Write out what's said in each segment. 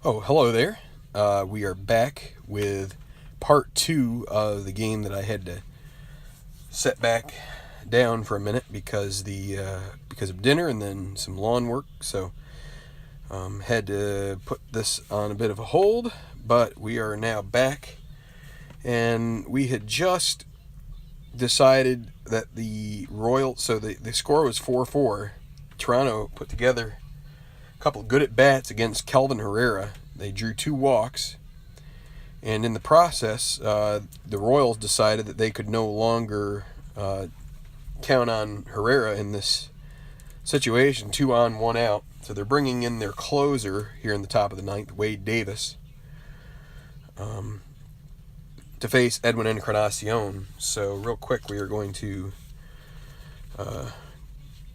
Oh, hello there. We are back with part two of the game that I had to set back down for a minute because of dinner and then some lawn work. So had to put this on a bit of a hold, but we are now back, and we had just decided that the score was 4-4. Toronto put together a couple of good at bats against Kelvin Herrera. They drew 2 walks, and in the process, the Royals decided that they could no longer count on Herrera in this situation, 2 on, 1 out. So they're bringing in their closer here in the top of the ninth, Wade Davis, to face Edwin Encarnacion. So real quick, we are going to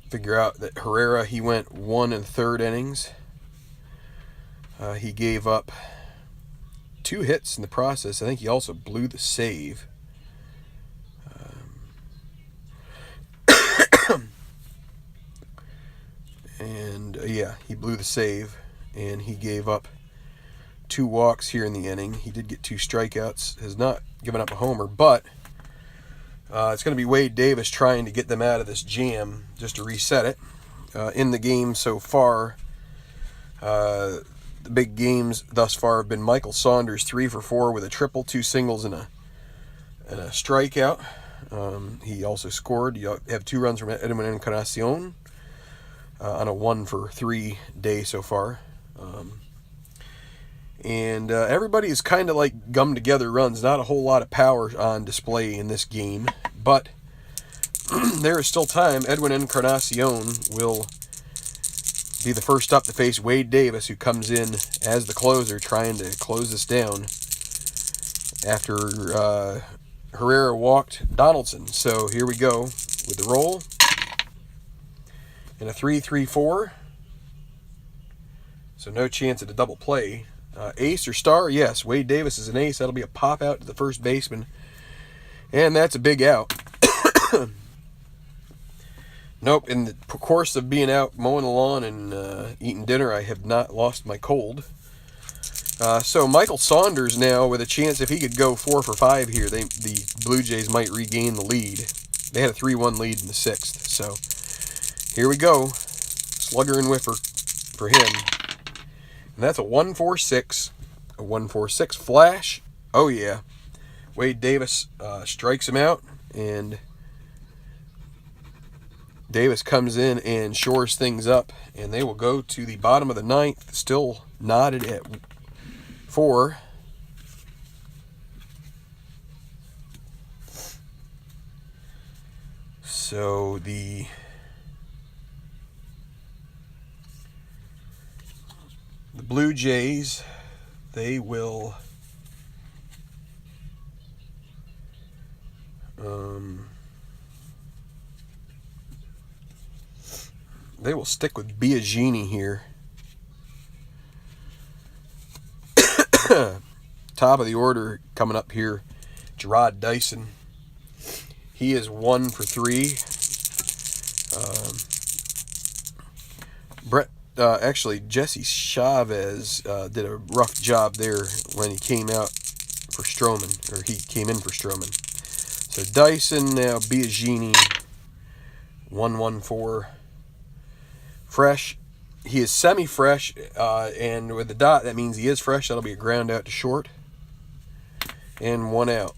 figure out that Herrera, he went 1 1/3 innings. He gave up 2 hits in the process. I think he also blew the save. He blew the save, and he gave up 2 walks here in the inning. He did get 2 strikeouts, has not given up a homer, but it's going to be Wade Davis trying to get them out of this jam just to reset it. In the game so far, the big games thus far have been Michael Saunders 3 for 4 with a triple, 2 singles, and a strikeout. He also scored. You have 2 runs from Edwin Encarnacion on a 1 for 3 day so far. Everybody is kind of like gummed together runs. Not a whole lot of power on display in this game, but there is still time. Edwin Encarnacion will be the first up to face Wade Davis, who comes in as the closer, trying to close this down after Herrera walked Donaldson. So here we go with the roll. And a 3-3-4. So no chance at a double play. Ace or star? Yes, Wade Davis is an ace. That'll be a pop out to the first baseman. And that's a big out. Nope, in the course of being out mowing the lawn and eating dinner, I have not lost my cold. So Michael Saunders now with a chance, if he could go 4 for 5 here, the Blue Jays might regain the lead. They had a 3-1 lead in the 6th. So here we go. Slugger and whiffer for him. And that's a 1-4-6. A 1-4-6 flash. Oh, yeah. Wade Davis strikes him out, and Davis comes in and shores things up, and they will go to the bottom of the 9th, still knotted at 4. So the Blue Jays, they will stick with Biagini here. Top of the order coming up here, Gerard Dyson. He is 1 for 3. Jesse Chavez did a rough job there when he came out for Stroman, or he came in for Stroman. So Dyson, now Biagini, 1-1-4. Fresh. He is semi-fresh, and with the dot, that means he is fresh. That'll be a ground out to short. And 1 out.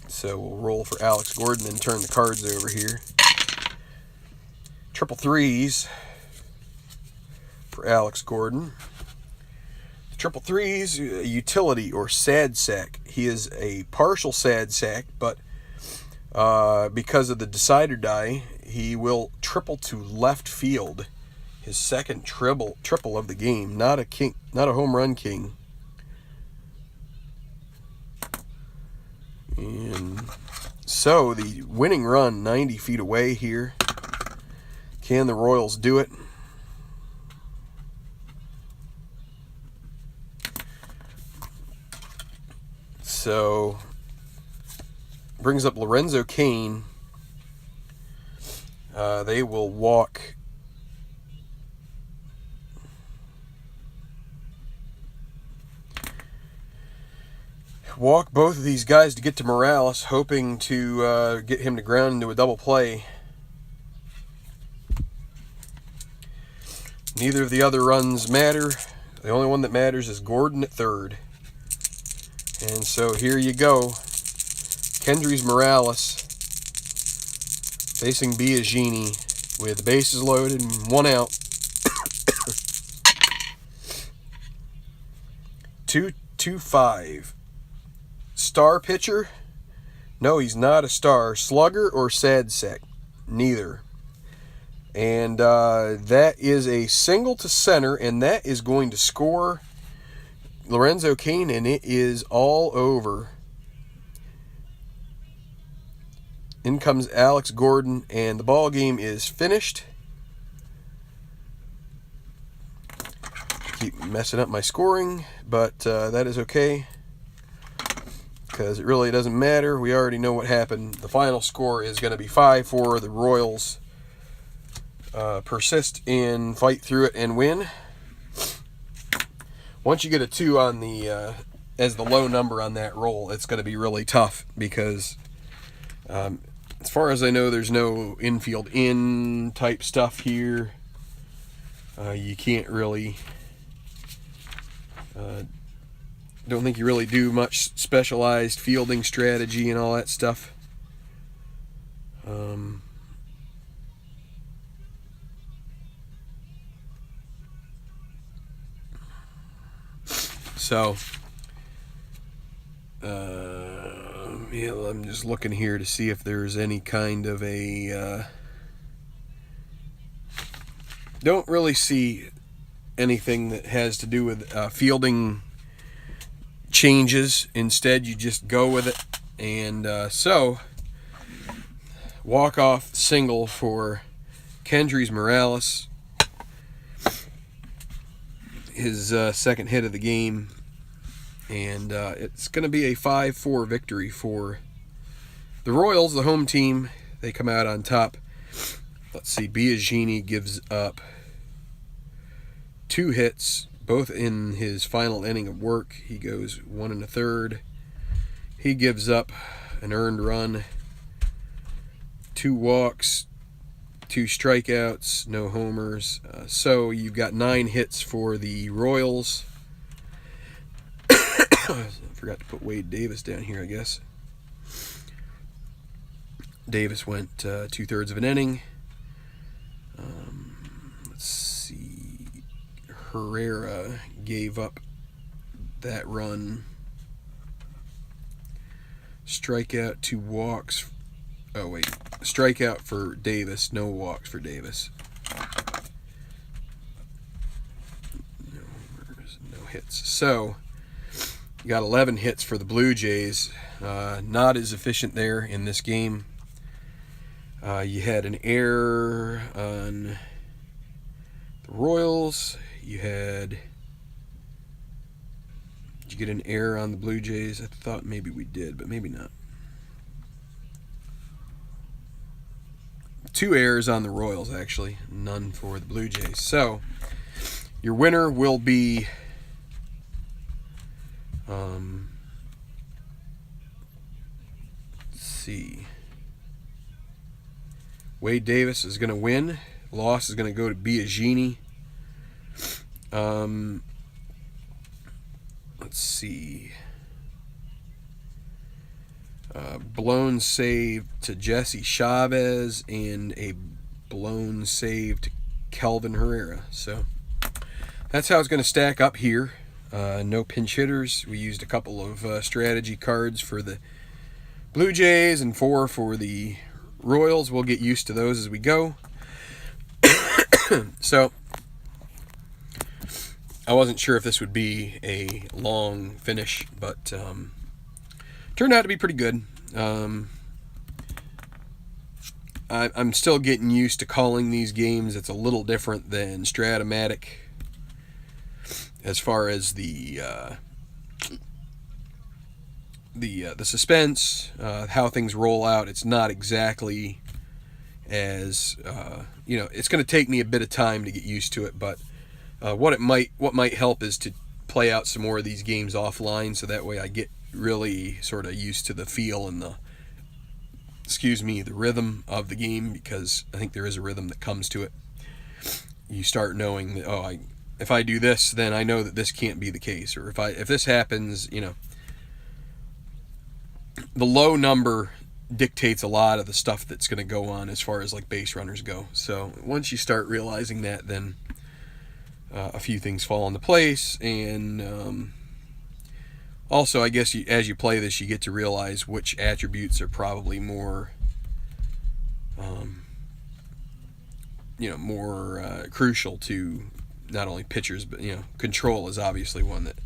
So we'll roll for Alex Gordon and turn the cards over here. Triple threes for Alex Gordon. The triple threes, utility or sad sack. He is a partial sad sack, but because of the decider die, he will triple to left field. His second triple of the game. Not a home run king. And so the winning run 90 feet away here. Can the Royals do it? So brings up Lorenzo Cain. They will walk walk both of these guys to get to Morales, hoping to get him to ground into a double play. Neither of the other runs matter. The only one that matters is Gordon at third. And so here you go. Kendrys Morales facing Biagini with the bases loaded and 1 out. 2-5. Star pitcher? No, he's not a star. Slugger or sad sack? Neither. And that is a single to center, and that is going to score Lorenzo Cain, and it is all over. In comes Alex Gordon, and the ball game is finished. Keep messing up my scoring, but that is okay, because it really doesn't matter. We already know what happened. The final score is going to be 5-4. The Royals persist and fight through it and win. Once you get a 2 on the as the low number on that roll, it's going to be really tough, because as far as I know, there's no infield in type stuff here. You can't really don't think you really do much specialized fielding strategy and all that stuff. So, yeah, I'm just looking here to see if there's any kind of a... don't really see anything that has to do with fielding changes. Instead, you just go with it. And so, walk-off single for Kendrys Morales. His second hit of the game. And it's going to be a 5-4 victory for the Royals, the home team. They come out on top. Let's see, Biagini gives up 2 hits, both in his final inning of work. He goes 1 1/3. He gives up an earned run, 2 walks, 2 strikeouts, no homers. So you've got 9 hits for the Royals. I forgot to put Wade Davis down here, I guess. Davis went 2/3 of an inning. Let's see. Herrera gave up that run. Strikeout, 2 walks. Oh, wait. Strikeout for Davis, no walks for Davis. No hits. So, you got 11 hits for the Blue Jays. Not as efficient there in this game. You had an error on the Royals. Did you get an error on the Blue Jays? I thought maybe we did, but maybe not. 2 errors on the Royals, actually. None for the Blue Jays. So, your winner will be... let's see. Wade Davis is going to win. Loss is going to go to Biagini. Let's see. Blown save to Jesse Chavez and a blown save to Kelvin Herrera. So that's how it's going to stack up here. No pinch hitters. We used a couple of strategy cards for the Blue Jays and 4 for the Royals. We'll get used to those as we go. So, I wasn't sure if this would be a long finish, but turned out to be pretty good. I'm still getting used to calling these games. It's a little different than Stratomatic as far as the suspense, how things roll out. It's not exactly as it's going to take me a bit of time to get used to it, but what might help is to play out some more of these games offline, so that way I get really sort of used to the feel and the rhythm of the game, because I think there is a rhythm that comes to it. You start knowing that, if I do this, then I know that this can't be the case, or if this happens, the low number dictates a lot of the stuff that's going to go on as far as like base runners go. So once you start realizing that, then a few things fall into place. And also, I guess as you play this, you get to realize which attributes are probably more more crucial to not only pitchers, but control is obviously one that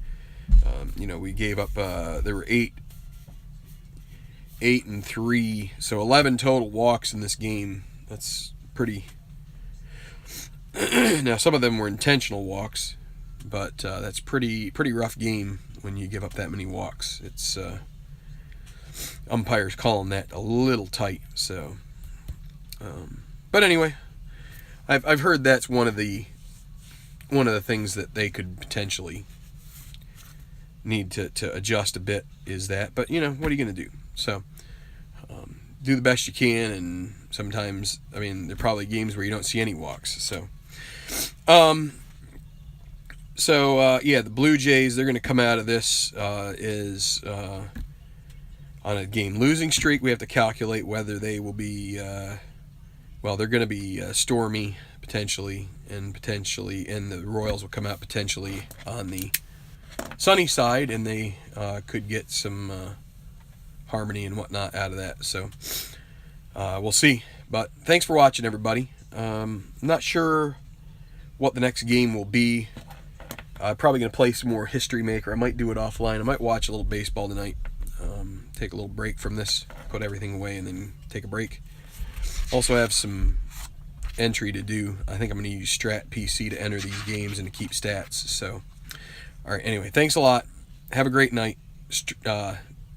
we gave up. There were 8 and 3, so 11 total walks in this game. That's pretty. Now some of them were intentional walks, but that's pretty rough game when you give up that many walks. It's umpires calling that a little tight. So, but anyway, I've heard that's one of the things that they could potentially need to adjust a bit, is that. But what are you going to do? So do the best you can, and sometimes, there are probably games where you don't see any walks. So the Blue Jays, they're going to come out of this is on a game losing streak. We have to calculate whether they will be they're going to be stormy potentially, and the Royals will come out potentially on the sunny side, and they could get some harmony and whatnot out of that. So we'll see. But thanks for watching, everybody. I'm not sure what the next game will be. I'm probably going to play some more History Maker. I might do it offline. I might watch a little baseball tonight. Take a little break from this, put everything away, and then take a break. Also have some entry to do. I think I'm going to use Strat PC to enter these games and to keep stats. So, all right. Anyway, thanks a lot. Have a great night.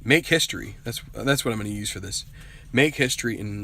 Make history. That's what I'm going to use for this. Make history and